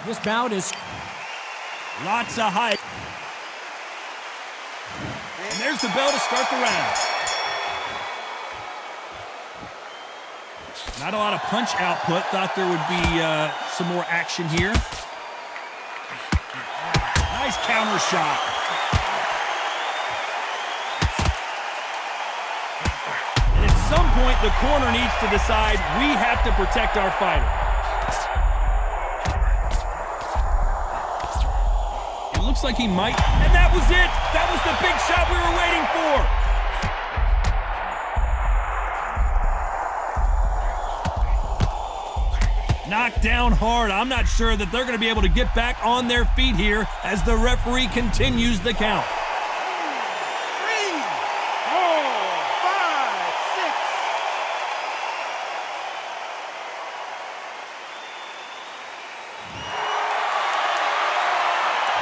This bout is lots of hype. And there's the bell to start the round. Not a lot of punch output. Thought there would be some more action here. Nice counter shot. And at some point, the corner needs to decide we have to protect our fighter. It looks like he might. And that was it. That was the big shot we were waiting for. Knocked down hard. I'm not sure that they're going to be able to get back on their feet here as the referee continues the count. 3, 4, 5, 6.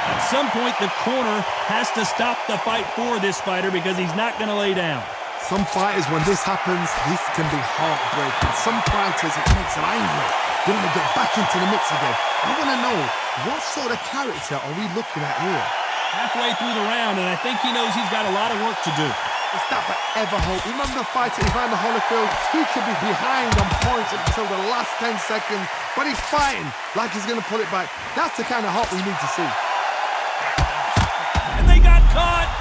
At some point, the corner has to stop the fight for this fighter because he's not going to lay down. Some fighters, when this happens, this can be heartbreaking. Some fighters, it makes them angry. They want to get back into the mix again. I want to know, what sort of character are we looking at here? Halfway through the round, and I think he knows he's got a lot of work to do. It's that forever hope. Remember the fight at Evander Holyfield? He could be behind on points until the last 10 seconds, but he's fighting like he's going to pull it back. That's the kind of hope we need to see. And they got caught.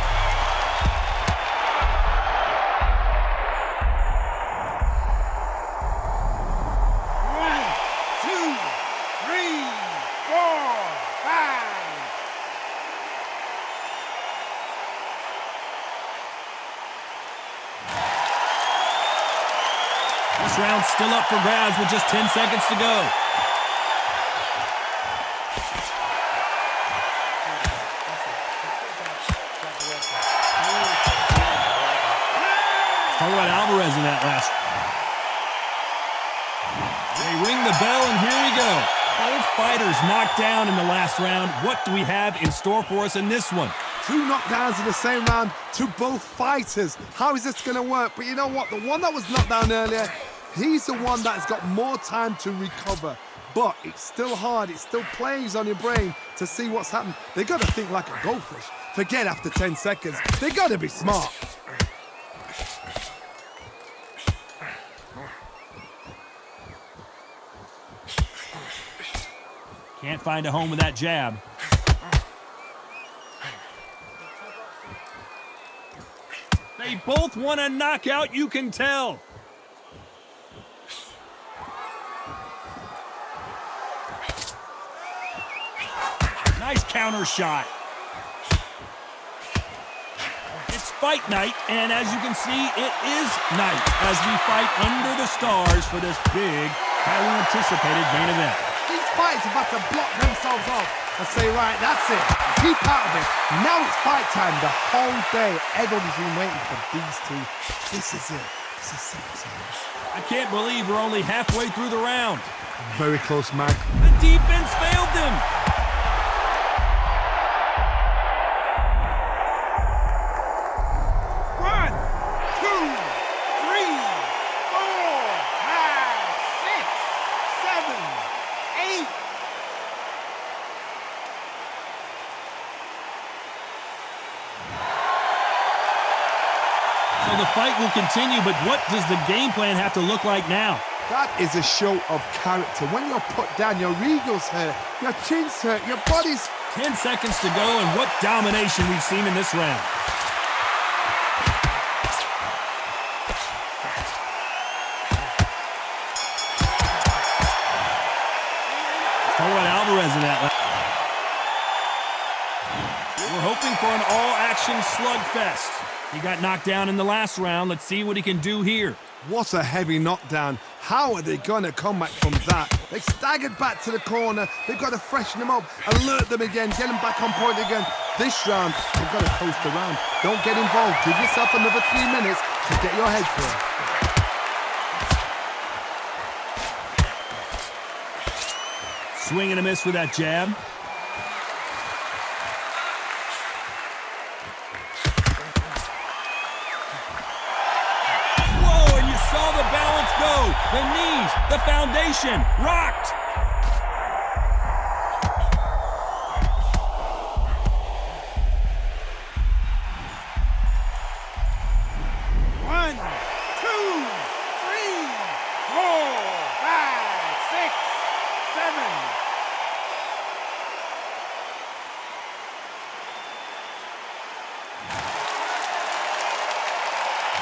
This round's still up for grabs with just 10 seconds to go. Talk about Alvarez in that last. They ring the bell, and here we go. Both fighters knocked down in the last round. What do we have in store for us in this one? 2 knockdowns in the same round to both fighters. How is this going to work? But you know what? The one that was knocked down earlier, he's the one that's got more time to recover. But it's still hard. It still plays on your brain to see what's happened. They got to think like a goldfish. Forget after 10 seconds. They got to be smart. Can't find a home with that jab. They both want a knockout, you can tell. Nice counter shot. It's fight night, and as you can see, it is night as we fight under the stars for this big, highly anticipated main event. These fighters are about to block themselves off and say, right, that's it. Keep out of it. Now it's fight time. The whole day, everybody's been waiting for these two. This is it. This is it. I can't believe we're only halfway through the round. Very close, man. The defense failed them. So the fight will continue, but what does the game plan have to look like now? That is a show of character. When you're put down, your ego's hurt, your chin's hurt, your body's... 10 seconds to go, and what domination we've seen in this round. Talk about Alvarez in that. We're hoping for an all-action slugfest. He got knocked down in the last round. Let's see what he can do here. What a heavy knockdown. How are they going to come back from that? They staggered back to the corner. They've got to freshen them up, alert them again, get them back on point again. This round, they've got to coast around. Don't get involved. Give yourself another 3 minutes to get your head clear. Swing and a miss with that jab. The knees, the foundation, rocked.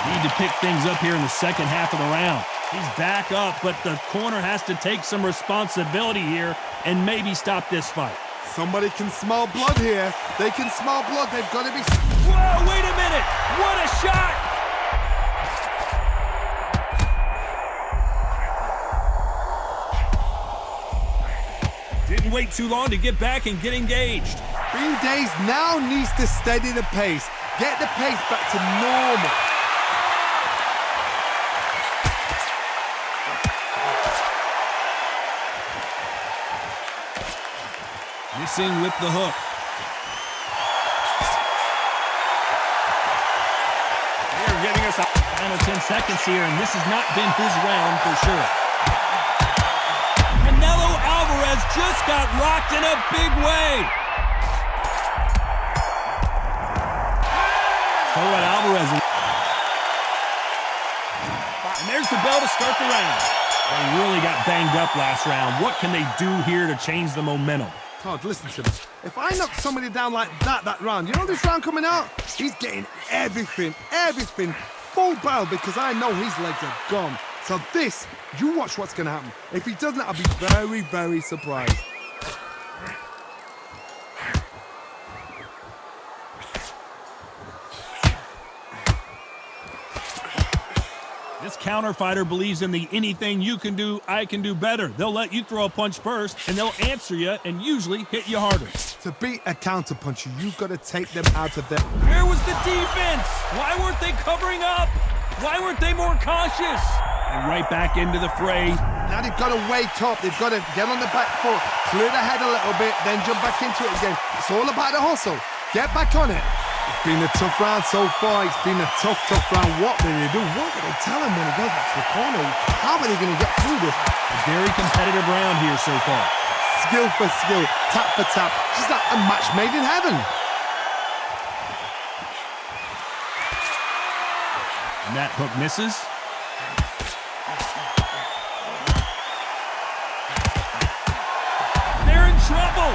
Need to pick things up here in the second half of the round. He's back up, but the corner has to take some responsibility here and maybe stop this fight. Somebody can smell blood here. They can smell blood. They've got to be... Whoa, wait a minute! What a shot! Didn't wait too long to get back and get engaged. Bean Days now needs to steady the pace. Get the pace back to normal. Missing with the hook. They're giving us a final 10 seconds here, and this has not been his round for sure. Canelo Alvarez just got rocked in a big way. Tell what Alvarez. And there's the bell to start the round. They really got banged up last round. What can they do here to change the momentum? Todd, listen to me. If I knock somebody down like that round, you know this round coming out? He's getting everything, full barrel, because I know his legs are gone. So this, you watch what's going to happen. If he doesn't, I'll be very, very surprised. This counter fighter believes in the anything you can do, I can do better. They'll let you throw a punch first, and they'll answer you and usually hit you harder. To beat a counter puncher, you've got to take them out of their... Where was the defense? Why weren't they covering up? Why weren't they more cautious? And right back into the fray. Now they've got to wake up. They've got to get on the back foot, clear the head a little bit, then jump back into it again. It's all about the hustle. Get back on it. It's been a tough round so far. It's been a tough round. What do they do? What do they tell him when he goes back to the corner? How are they going to get through this? A very competitive round here so far. Skill for skill, tap for tap. Just like a match made in heaven. And that hook misses. They're in trouble.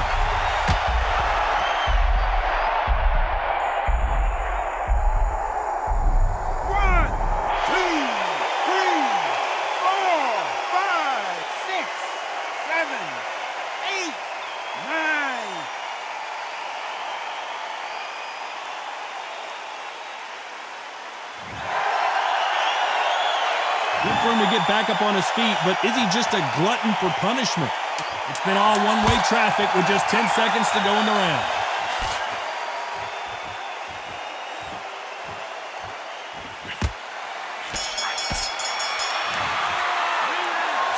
Good for him to get back up on his feet, but is he just a glutton for punishment? It's been all one-way traffic with just 10 seconds to go in the round.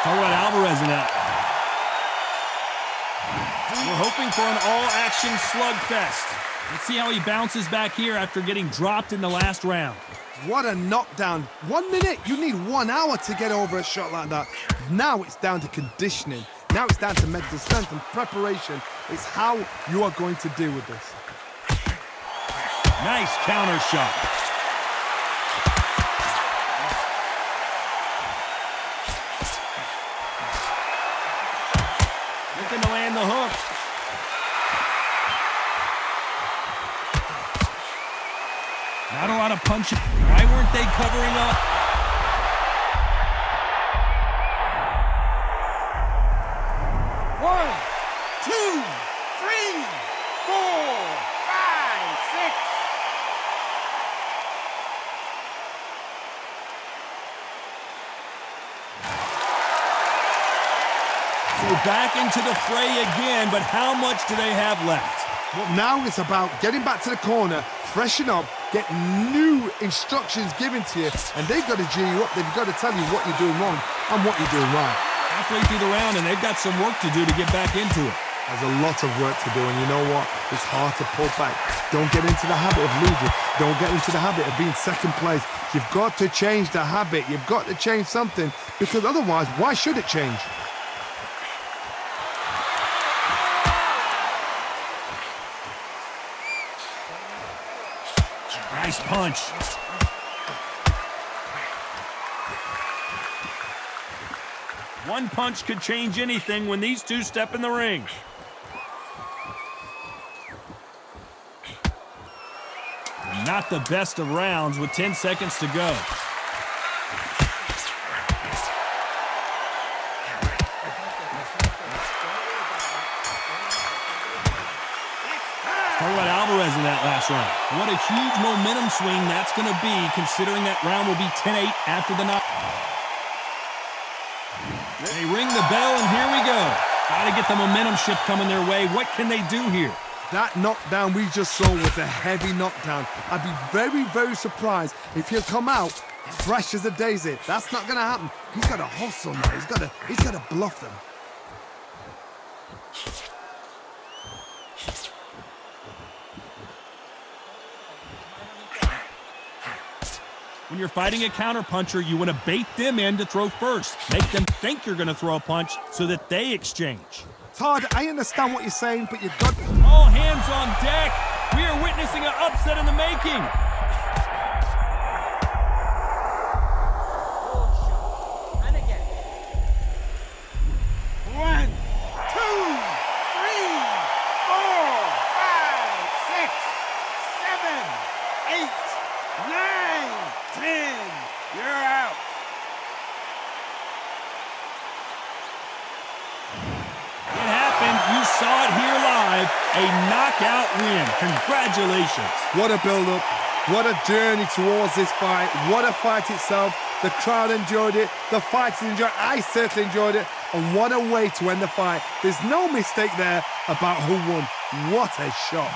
Talk about Alvarez in that. We're hoping for an all-action slugfest. Let's see how he bounces back here after getting dropped in the last round. What a knockdown. 1 minute, you need 1 hour to get over a shot like that. Now it's down to conditioning. Now it's down to mental strength and preparation. It's how you are going to deal with this. Nice counter shot. Looking to land the hook. Not a lot of punching. Why weren't they covering up? One, two, three, 4, 5, 6. So back into the fray again, but how much do they have left? Well, now it's about getting back to the corner, freshen up, get new instructions given to you, and they've got to G you up. They've got to tell you what you're doing wrong and what you're doing right. Halfway through the round, and they've got some work to do to get back into it. There's a lot of work to do, and you know what? It's hard to pull back. Don't get into the habit of losing. Don't get into the habit of being second place. You've got to change the habit. You've got to change something, because otherwise, why should it change? Nice punch. One punch could change anything when these two step in the ring. Not the best of rounds with 10 seconds to go. Talk about Alvarez in that last round. What a huge momentum swing that's going to be, considering that round will be 10-8 after the knock. They ring the bell, and here we go. Got to get the momentum shift coming their way. What can they do here? That knockdown we just saw was a heavy knockdown. I'd be very, very surprised if he'll come out fresh as a daisy. That's not going to happen. He's got to hustle now. He's got to bluff them. When you're fighting a counterpuncher, you want to bait them in to throw first. Make them think you're going to throw a punch so that they exchange. Todd, I understand what you're saying, but you've got... All hands on deck. We are witnessing an upset in the making. And again. 1, 2, 3, 4, 5, 6, 7, 8, 9, 10. You're out. It happened. You saw it here live. A knockout win. Congratulations. What a build-up. What a journey towards this fight. What a fight itself. The crowd enjoyed it. The fighters enjoyed it. I certainly enjoyed it. And what a way to end the fight. There's no mistake there about who won. What a shot.